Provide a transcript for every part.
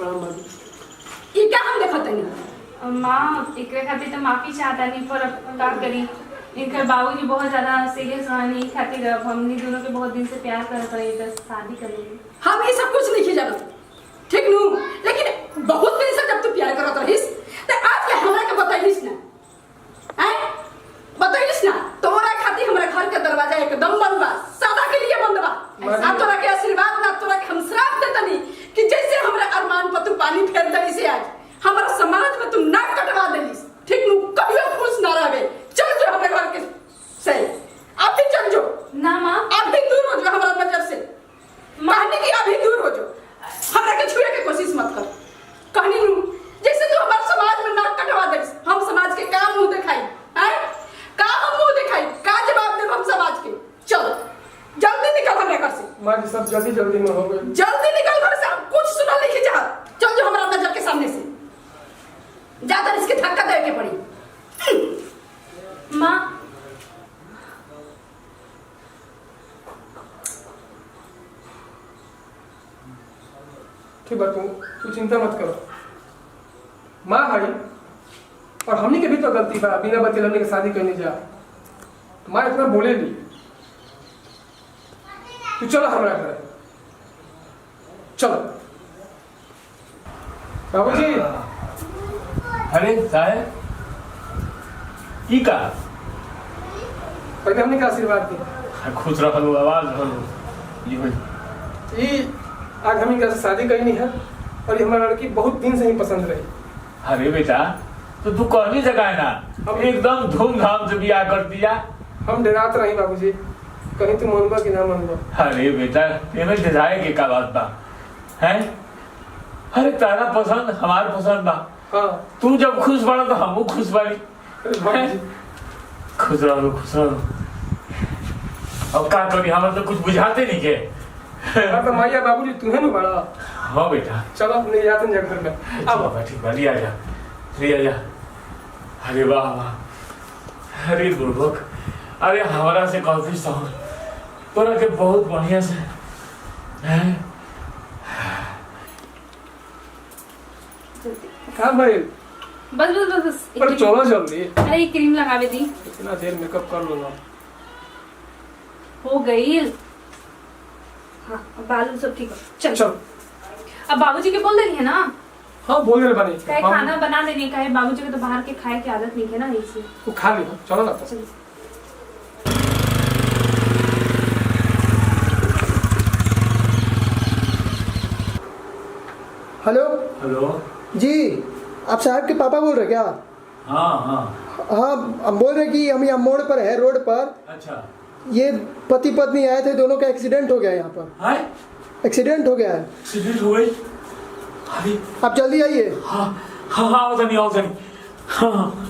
ये क्या हम देखत नहीं माँ एकरे खातिर तो माफी चाहता नहीं पर अब का करी। इनकर बाबूजी बहुत ज्यादा सीरियस रहनी खातिर अब हमनी दोनों के बहुत दिन से प्यार करत रही तो शादी करेंगे। हम ये सब कुछ नहीं जानत ठीक नू लेकिन बहुत दिन से जब तू प्यार करत रहिस तो आज के हमरा के बताइलिस ना हैं बताइलिस ना तोरा खातिर हमरा घर के दरवाजा एकदम बंद बा सदा के लिए बंद बा। आ तोरा के आशीर्वाद ना तोरा के हम श्राप देतनी कि जैसे हमरा अरमान पर तू पानी फेर दली से आज हमारा समाज में तुम नाक कटवा देलिस ठीक नू कभी खुश ना रहे। चल जो हमारे घर के से आप भी चल जो ना माँ आप भी दूर हो जाओ हमारा नजर से कहने की अभी दूर हो जाओ हमरा के छुए की कोशिश मत कर। कहनी नू जैसे तू हमारे समाज में नाक कटवा दे हम समाज के काम मुंह दिखाई हैं का हम मुंह दिखाई का जवाब दे हम समाज के। चल जल्दी निकल हमारे घर से। माँ जी सब जल्दी जल्दी में हो गए। जल्दी निकल घर से हम कुछ सुना लिखी जा। चल जो हमारा नजर के सामने से ज्यादा इसके धक्का दे के पड़ी। माँ ठीक बात तू चिंता मत करो माँ भाई और हमनी के भी तो गलती बा बिना बच्चे हमनी के शादी करने जा माँ इतना बोले नहीं। तू चलो हमारा घर चलो बाबूजी। अरे साहब की का पहले हमने का आशीर्वाद दी खुश रहलू आवाज रहलू ये आज हम इनका शादी करनी है और ये हमारा लड़की बहुत दिन से ही पसंद रही। अरे बेटा तो तू कहनी जगह है ना हम एकदम धूमधाम से बियाह कर दिया। हम डरात रही बाबूजी कहीं तू मनबा कि ना मनबा। अरे बेटा एमे डराए के का बात बा हैं। अरे तारा पसंद हमार पसंद बा। हाँ तू जब खुश बड़ा तो हमहू खुश बानी। अरे बाबूजी खुश रहो खुश रहो। अब का करी हमारे तो कुछ बुझाते नहीं के। हाँ तो माया बाबूजी तुम्हें भी बड़ा। हाँ बेटा चलो अपने जाते हैं घर में। अब बाबा ठीक बा लिया जा। अरे वाह वाह अरे बुर्बक अरे हमारा से कॉफी साहब तोरा के बहुत बढ़िया से हैं। कहाँ भाई बस बस बस बस पर चलो जल्दी। अरे ये क्रीम लगावे दी इतना देर मेकअप कर लूंगा। हो गई। हाँ अब बालू सब ठीक हो चल चल अब बाबूजी के बोल देनी है ना हाँ बोल रहे बनी कहे खाना बना देनी कहे बाबूजी के तो बाहर के खाए की आदत नहीं है ना इसलिए। तू खा ली चलो ना तो। चल हेलो हेलो जी आप साहब के पापा बोल रहे क्या? हाँ हाँ हाँ हम बोल रहे कि हम यहाँ मोड़ पर है रोड पर। अच्छा ये पति पत्नी आए थे दोनों का एक्सीडेंट हो गया यहाँ पर। हाय एक्सीडेंट हो गया है। एक्सीडेंट हो गई। अरे आप जल्दी आइए। हाँ हाँ हाँ आओ जानी हाँ।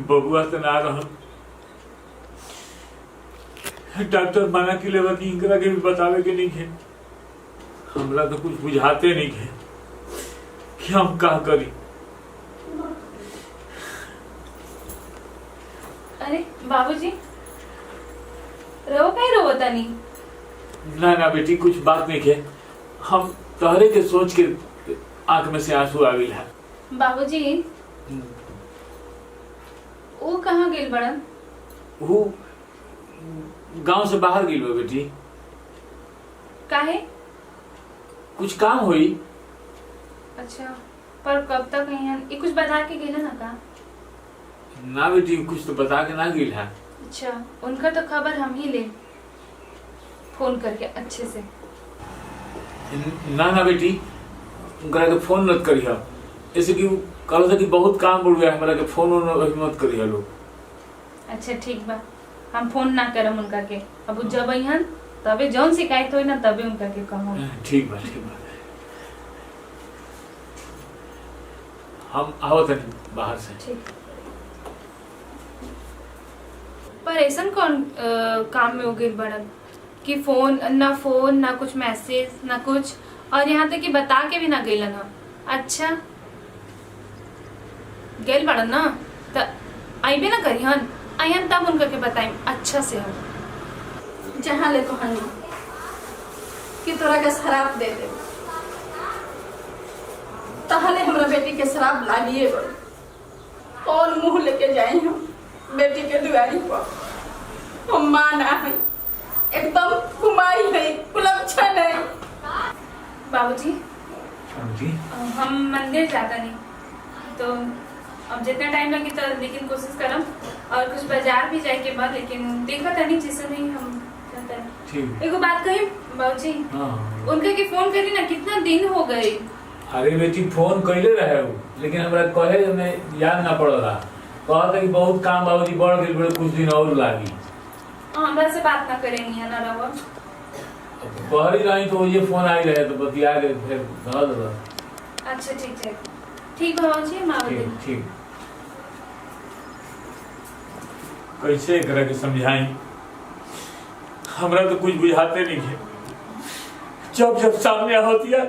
बबुआ से ना रहा डॉक्टर मना के लेवा कि इनकरा के भी बतावे के नहीं है। हमरा तो कुछ बुझाते नहीं है कि हम का करी। अरे बाबूजी रो कहीं रोता नहीं। ना ना बेटी कुछ बात नहीं है। हम तहरे के सोच के आंख में से आंसू आ गई है। बाबूजी वो कहाँ गेल बड़न? वो गांव से बाहर गई बा बेटी। काहे? कुछ काम हुई। अच्छा पर कब तक यहाँ ये कुछ बता के गेले ना का? ना बेटी कुछ तो बता के ना गई है। अच्छा उनका तो खबर हम ही ले फोन करके अच्छे से। ना ना बेटी उनकरा के फोन मत करी हो। ऐसे कि कल से कि बहुत काम बढ़ गया हमारा के फोन मत करी लोग। अच्छा ठीक बा हम फोन ना करम उनका के। अब जब अइहन तबे जौन शिकायत होई ना तबे उनका के कहूँ। ठीक बा हम आवत बाहर से। ठीक पर ऐसा कौन काम में हो गई बड़न कि फोन ना कुछ मैसेज ना कुछ, और यहाँ तक कि बता के भी ना गई ना। अच्छा गैल बड़न ना तो आईबे ना करी हन, आयन तब उनका के बताई अच्छा से हम जहाँ ले कहानी कि तोरा के शराब दे दे, तहले हमरा बेटी के शराब ला लिए बड़े। कौन मुंह लेके जाए हम बेटी के दुआरी पर? हम माँ ना है, एकदम कुमारी है, कुलक्षण है। बाबूजी जी हम मंदिर जाता नहीं तो अब जितना टाइम लगे तो लेकिन कोशिश करम, और कुछ बाजार भी जाए के बाद, लेकिन देखा था नहीं जिससे नहीं हम चलते हैं। ठीक। एगो बात कही बाबूजी, हाँ उनके के फोन करी ना कितना दिन हो गए। अरे बेटी फोन कैले रहे हो, लेकिन हमरा कहे में याद ना पड़ रहा। कहा था कि बहुत काम बाबूजी बढ़ गए, बड़े कुछ दिन और लागी। हमरा से बात ना करे नहीं है ना रहो। बहरी रही तो ये फोन आई रहे तो बतिया के फिर धरा दो। अच्छा ठीक है, ठीक बाबूजी हम आवे। ठीक ठीक। कैसे एकरा के समझाई, हमरा तो कुछ बुझाते नहीं है। जब जब सामने होती है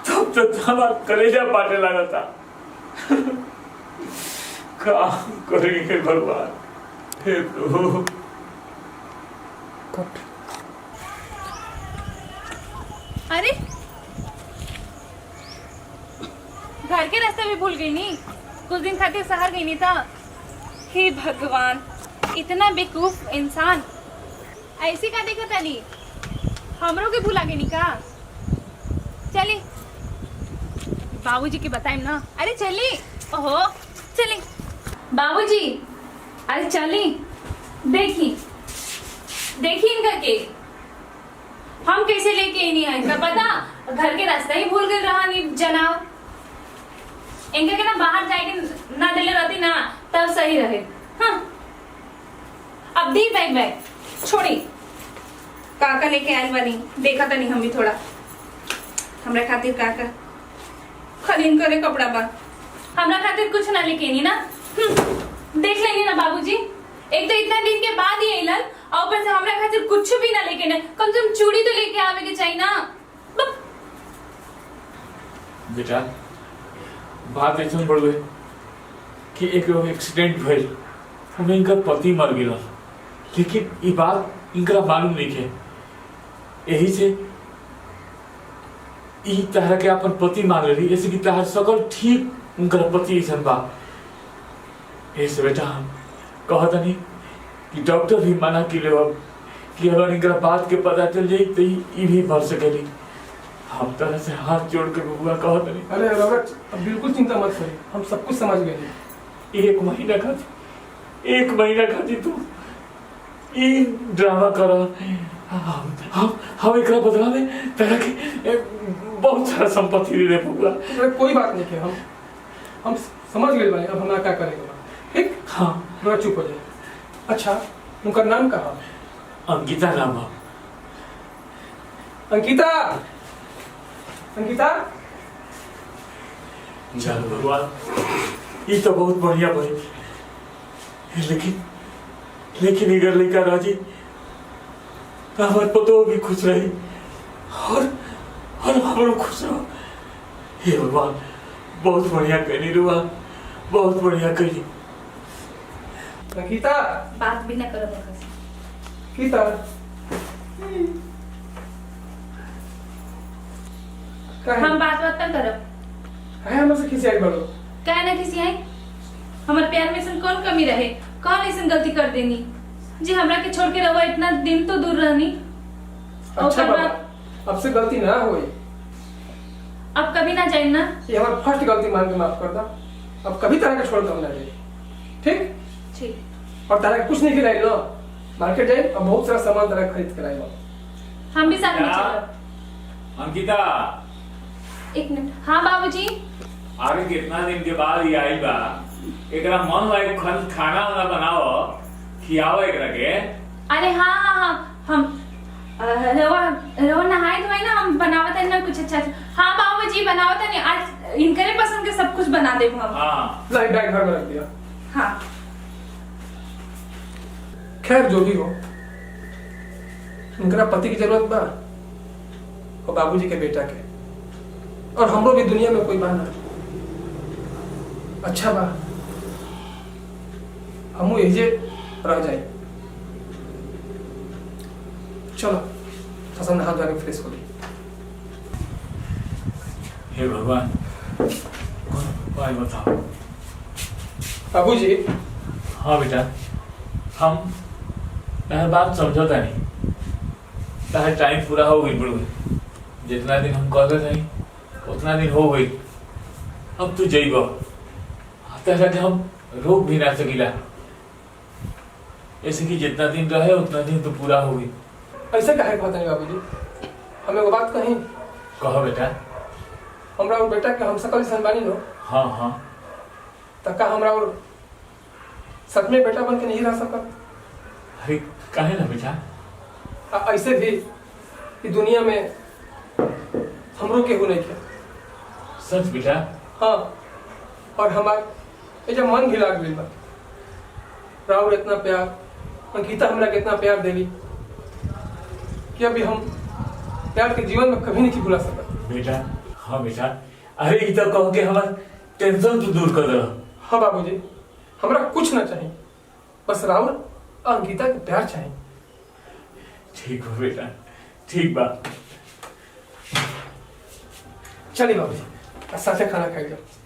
तब तक हमारा कलेजा पाटे लगा था। काम करेंगे भगवान, हे प्रभु। अरे घर के रास्ते भी भूल गई नहीं, कुछ दिन खातिर शहर गई नहीं था। हे भगवान, इतना बेवकूफ इंसान ऐसी का देखा था नहीं, हमरों के भूला गई नहीं का। चली बाबूजी के बताएं ना। अरे चली, ओहो चली बाबूजी, अरे चली। देखी इनका के हम कैसे लेके नहीं आए, पता घर के रास्ता ही भूल गए रहा नहीं जनाब। इनके के ना बाहर जाके ना दिले रहती ना तब सही रहे। हाँ अब दी बैग छोड़ी, काका लेके आयल बनी, देखा था नहीं हम भी थोड़ा हमरा खातिर काका खरीद करे कपड़ा बा, हमरा खातिर कुछ ना लेके नहीं ना। देख लेंगे ना बाबूजी, एक तो इतना दिन के बाद ही अइलन और ऊपर से हमरा खातिर कुछ भी ना लेके, कम से कम चूड़ी तो लेके आवे के चाहिए ना। बेटा बात ऐसा बढ़ गई कि एक एक्सीडेंट भइल, हमें इनका पति मर गया, लेकिन ये बात इनका मालूम नहीं है। यही से ई तहरा के अपन पति मान रही, ऐसे कि तहर सकल ठीक उनका पति ऐसा बा। ऐसे बेटा हम कहता नहीं कि डॉक्टर भी मना कि कि अगर इनका बात के पता चल जाए तो ये भी भर सकेली। हम तरह से हाथ जोड़ के बबुआ कहत नहीं। अरे रौनक, अब बिल्कुल चिंता मत करिए, हम सब कुछ समझ गए। एक महीना खाती तू ये ड्रामा कर, हम एक बदला में तरह के बहुत सारा संपत्ति दे दे बबुआ। अरे कोई बात नहीं है, हम समझ गए भाई, अब हम क्या करेंगे। ठीक, हाँ थोड़ा चुप हो जाए। अच्छा उनका नाम कहा? अंकिता नाम है। अंकिता, अंकिता चल भगवान, ये तो बहुत बढ़िया भाई, लेकिन अगर लड़का राजी तो हमारे पतो भी खुश रही और हम खुश रहो। हे भगवान, बहुत बढ़िया कहनी रुआ, बहुत बढ़िया कहनी। अंकिता, बात भी ना करो। अंकिता, हम बात ना करब। हमसे खिसियाई बड़ो क्या ना किसी आई, हमारे प्यार में ऐसा कौन कमी रहे, कौन ऐसा गलती कर देनी जी हमरा के छोड़ के रहो, इतना दिन तो दूर रहनी। अच्छा बाबा, अब से गलती ना होई, अब कभी ना जाए ना। ये हमारी फर्स्ट गलती मान के माफ कर दा। अब कभी तरह के छोड़ दम ना जाए, ठीक? ठीक। और तरह के कुछ नहीं खिलाई लो, मार्केट जाए और बहुत सारा सामान तरह खरीद के लाई लो। हम भी साथ में चलो। अंकिता, एक मिनट। हाँ बाबूजी। अरे कितना दिन के बाद ये आई बा, एकरा मन लायक खाना वाना बनाओ, खियाओ एकरा के। अरे हाँ हम रवा नहाए धोए ना, हम बनावत है ना कुछ अच्छा। हाँ बाबूजी बनावत है, आज इनकरे पसंद के सब कुछ बना देब हम। हाँ लाई बैग घर में रख दिया। हाँ खैर जो भी हो, उनका पति की जरूरत बा और बाबूजी के बेटा के, और हमरो भी दुनिया में कोई बा ना। अच्छा बा हमू एजे रह जाए। चलो फसल नहा जाके फ्रेश हो गई। हे भगवान, भाई बताओ। बाबूजी, हाँ बेटा, हम तहर बात समझौता नहीं। तहर टाइम पूरा हो गई बड़ू, जितना दिन हम कहते नहीं उतना दिन हो गई। अब तू जइब, तहरा के हम रोक भी ना सकीला, ऐसे कि जितना दिन रहे उतना दिन तो पूरा हो गई। ऐसे काहे कहते हैं बाबूजी? हम एगो बात कहीं। कहो बेटा। हमरा और बेटा के हम सकल सन बानी नो। हाँ हाँ। तका हमरा और सच में बेटा बन के नहीं रह सकत? अरे काहे ना बेटा? ऐसे भी इस दुनिया में हमरो केहू नहीं किया। सच बेटा? हाँ, और हमार ये जब मन भी लाग गई बा। राहुल इतना प्यार, अंकिता हमरा के इतना प्यार देली कि अभी हम प्यार के जीवन में कभी नहीं भुला सकत। बेटा, हाँ बेटा, अरे ये तो कहो कि हमार टेंशन तू दूर कर दो। हाँ बाबूजी, हमरा कुछ ना चाहिए, बस राहुल और अंकिता के प्यार चाहिए। ठीक हो बेटा, ठीक बा। चलिए बाबूजी, साथे खाना खाइए।